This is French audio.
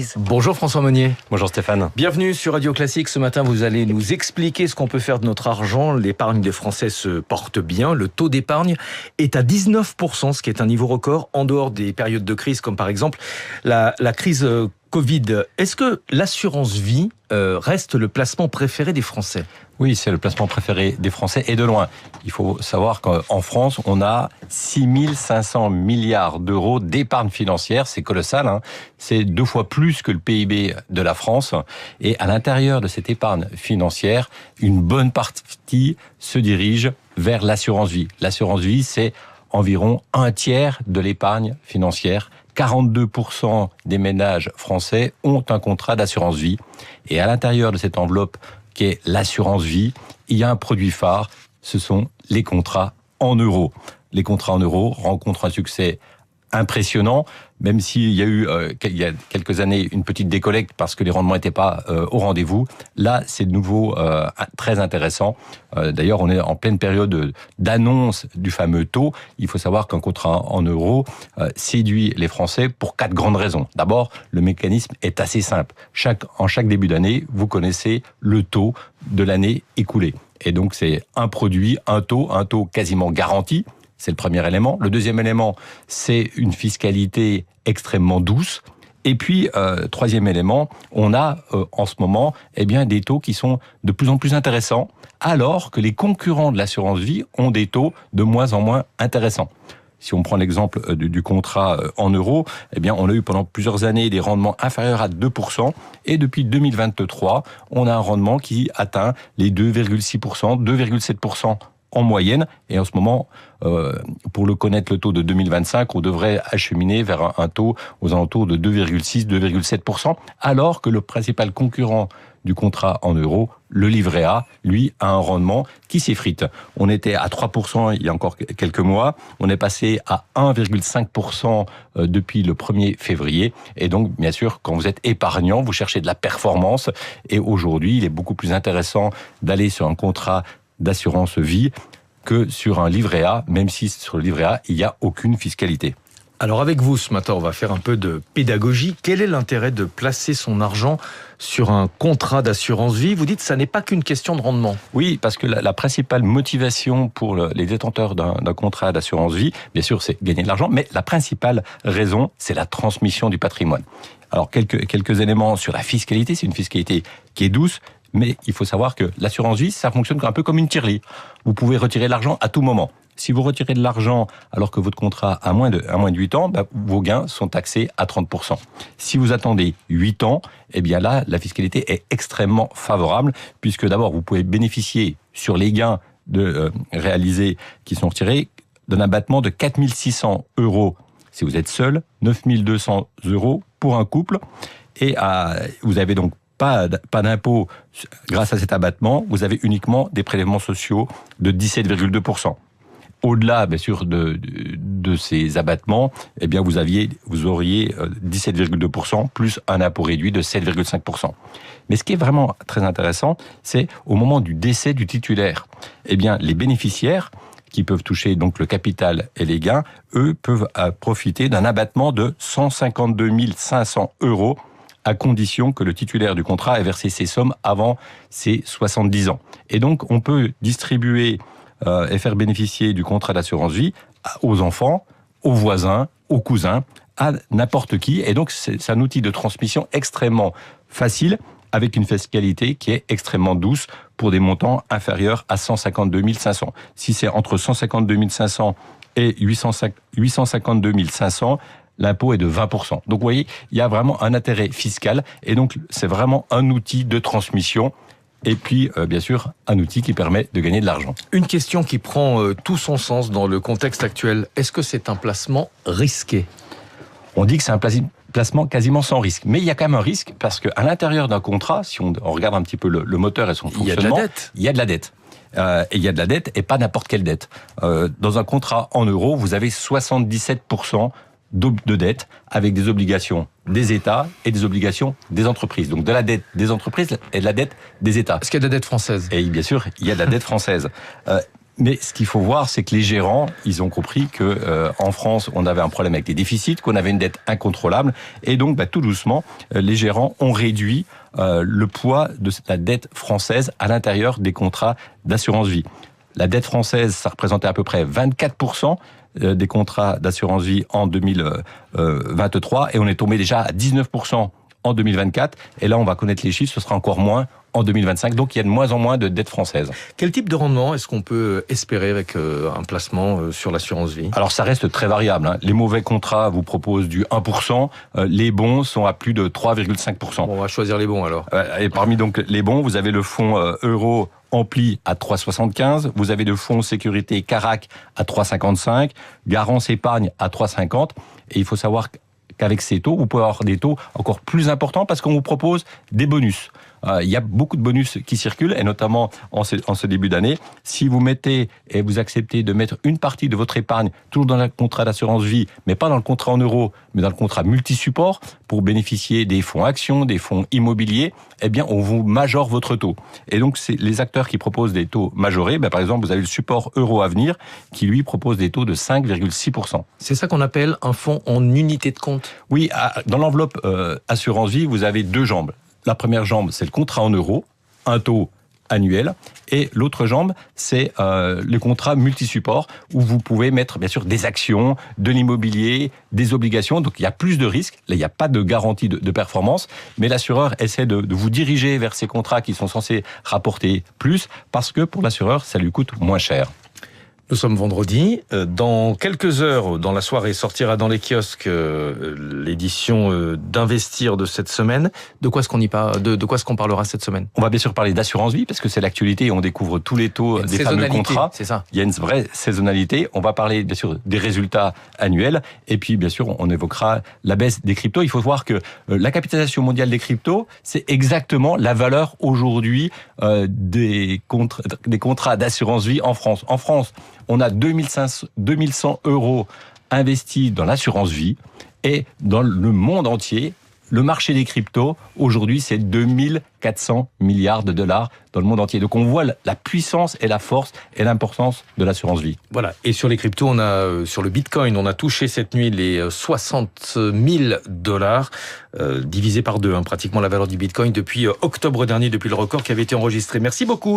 Fabrice. Bonjour François Monnier. Bonjour Stéphane. Bienvenue sur Radio Classique. Ce matin, vous allez nous expliquer ce qu'on peut faire de notre argent. L'épargne des Français se porte bien. Le taux d'épargne est à 19%, ce qui est un niveau record en dehors des périodes de crise, comme par exemple la crise Covid. Est-ce que l'assurance vie reste le placement préféré des Français ? Oui, c'est le placement préféré des Français et de loin. Il faut savoir qu'en France, on a 6 500 milliards d'euros d'épargne financière. C'est colossal, hein. C'est 2 fois plus que le PIB de la France. Et à l'intérieur de cette épargne financière, une bonne partie se dirige vers l'assurance vie. L'assurance vie, c'est environ un tiers de l'épargne financière. 42% des ménages français ont un contrat d'assurance vie. Et à l'intérieur de cette enveloppe qui est l'assurance vie, il y a un produit phare, ce sont les contrats en euros. Les contrats en euros rencontrent un succès impressionnant, même s'il y a eu il y a quelques années une petite décollecte parce que les rendements n'étaient pas au rendez-vous. Là, c'est de nouveau très intéressant. D'ailleurs, on est en pleine période d'annonce du fameux taux. Il faut savoir qu'un contrat en euros séduit les Français pour 4 grandes raisons. D'abord, le mécanisme est assez simple. En chaque début d'année, vous connaissez le taux de l'année écoulée. Et donc, c'est un produit, un taux quasiment garanti. C'est le premier élément. Le deuxième élément, c'est une fiscalité extrêmement douce. Et puis, troisième élément, on a en ce moment des taux qui sont de plus en plus intéressants, alors que les concurrents de l'assurance vie ont des taux de moins en moins intéressants. Si on prend l'exemple du contrat en euros, on a eu pendant plusieurs années des rendements inférieurs à 2%. Et depuis 2023, on a un rendement qui atteint les 2,6%, 2,7% en moyenne. Et en ce moment, pour le connaître, le taux de 2025, on devrait acheminer vers un taux aux alentours de 2,6, 2,7%, alors que le principal concurrent du contrat en euros, le livret A, lui, a un rendement qui s'effrite. On était à 3% il y a encore quelques mois, on est passé à 1,5% depuis le 1er février. Et donc, bien sûr, quand vous êtes épargnant, vous cherchez de la performance. Et aujourd'hui, il est beaucoup plus intéressant d'aller sur un contrat d'assurance vie que sur un livret A, même si sur le livret A, il n'y a aucune fiscalité. Alors avec vous, ce matin, on va faire un peu de pédagogie. Quel est l'intérêt de placer son argent sur un contrat d'assurance vie ? Vous dites que ça n'est pas qu'une question de rendement. Oui, parce que la principale motivation pour les détenteurs d'un contrat d'assurance vie, bien sûr, c'est gagner de l'argent, mais la principale raison, c'est la transmission du patrimoine. Alors, quelques éléments sur la fiscalité. C'est une fiscalité qui est douce, mais il faut savoir que l'assurance vie, ça fonctionne un peu comme une tirelire. Vous pouvez retirer de l'argent à tout moment. Si vous retirez de l'argent alors que votre contrat a moins de 8 ans, vos gains sont taxés à 30%. Si vous attendez 8 ans, là, la fiscalité est extrêmement favorable, puisque d'abord, vous pouvez bénéficier sur les gains réalisés qui sont retirés d'un abattement de 4 600 € si vous êtes seul, 9 200 € pour un couple, et vous avez donc pas d'impôt grâce à cet abattement, vous avez uniquement des prélèvements sociaux de 17,2%. Au-delà, bien sûr, de ces abattements, vous auriez 17,2% plus un impôt réduit de 7,5%. Mais ce qui est vraiment très intéressant, c'est au moment du décès du titulaire. Les bénéficiaires qui peuvent toucher donc le capital et les gains, eux peuvent profiter d'un abattement de 152 500 € à condition que le titulaire du contrat ait versé ces sommes avant ses 70 ans. Et donc, on peut distribuer et faire bénéficier du contrat d'assurance vie aux enfants, aux voisins, aux cousins, à n'importe qui. Et donc, c'est un outil de transmission extrêmement facile, avec une fiscalité qui est extrêmement douce pour des montants inférieurs à 152 500. Si c'est entre 152 500 et 852 500, l'impôt est de 20%. Donc, vous voyez, il y a vraiment un intérêt fiscal. Et donc, c'est vraiment un outil de transmission. Et puis, bien sûr, un outil qui permet de gagner de l'argent. Une question qui prend tout son sens dans le contexte actuel. Est-ce que c'est un placement risqué ? On dit que c'est un placement quasiment sans risque. Mais il y a quand même un risque, parce qu'à l'intérieur d'un contrat, si on regarde un petit peu le moteur et son fonctionnement, il y a de la dette. Et il y a de la dette, et pas n'importe quelle dette. Dans un contrat en euros, vous avez 77% de dette, avec des obligations des États et des obligations des entreprises. Donc de la dette des entreprises et de la dette des États. Est-ce qu'il y a de la dette française ? Et bien sûr, il y a de la dette française. Mais ce qu'il faut voir, c'est que les gérants, ils ont compris que en France, on avait un problème avec les déficits, qu'on avait une dette incontrôlable, et donc tout doucement, les gérants ont réduit le poids de la dette française à l'intérieur des contrats d'assurance vie. La dette française, ça représentait à peu près 24% des contrats d'assurance vie en 2023, et on est tombé déjà à 19% en 2024, et là on va connaître les chiffres, ce sera encore moins en 2025, donc il y a de moins en moins de dettes françaises. Quel type de rendement est-ce qu'on peut espérer avec un placement sur l'assurance vie ? Alors ça reste très variable. Les mauvais contrats vous proposent du 1%, les bons sont à plus de 3,5%. Bon, on va choisir les bons alors. Et parmi donc les bons, vous avez le fonds euro Ampli à 3,75, vous avez le fonds sécurité Carac à 3,55, Garance Épargne à 3,50, et il faut savoir qu'avec ces taux, vous pouvez avoir des taux encore plus importants parce qu'on vous propose des bonus. Il y a beaucoup de bonus qui circulent, et notamment en ce début d'année. Si vous mettez et vous acceptez de mettre une partie de votre épargne, toujours dans le contrat d'assurance vie, mais pas dans le contrat en euros, mais dans le contrat multi-support, pour bénéficier des fonds actions, des fonds immobiliers, eh bien, on vous majore votre taux. Et donc, c'est les acteurs qui proposent des taux majorés. Par exemple, vous avez le support Euro Avenir, qui lui propose des taux de 5,6%. C'est ça qu'on appelle un fonds en unité de compte ? Oui, dans l'enveloppe assurance vie, vous avez deux jambes. La première jambe, c'est le contrat en euros, un taux annuel, et l'autre jambe, c'est le contrat multi-support, où vous pouvez mettre bien sûr des actions, de l'immobilier, des obligations, donc il y a plus de risques. Là, il n'y a pas de garantie de performance, mais l'assureur essaie de vous diriger vers ces contrats qui sont censés rapporter plus, parce que pour l'assureur, ça lui coûte moins cher. Nous sommes vendredi. Dans quelques heures, dans la soirée, sortira dans les kiosques l'édition d'Investir de cette semaine. De quoi est-ce qu'on parlera cette semaine ? On va bien sûr parler d'assurance vie, parce que c'est l'actualité et on découvre tous les taux des fameux contrats. C'est ça. Il y a une vraie saisonnalité. On va parler bien sûr des résultats annuels. Et puis bien sûr, on évoquera la baisse des cryptos. Il faut voir que la capitalisation mondiale des cryptos, c'est exactement la valeur aujourd'hui des contrats d'assurance vie en France. En France, on a 2100 euros investis dans l'assurance vie, et dans le monde entier, le marché des cryptos, aujourd'hui, c'est 2400 milliards de dollars dans le monde entier. Donc on voit la puissance et la force et l'importance de l'assurance vie. Voilà. Et sur les cryptos, sur le Bitcoin, on a touché cette nuit les 60 000 dollars, divisé par deux, pratiquement la valeur du Bitcoin depuis octobre dernier, depuis le record qui avait été enregistré. Merci beaucoup.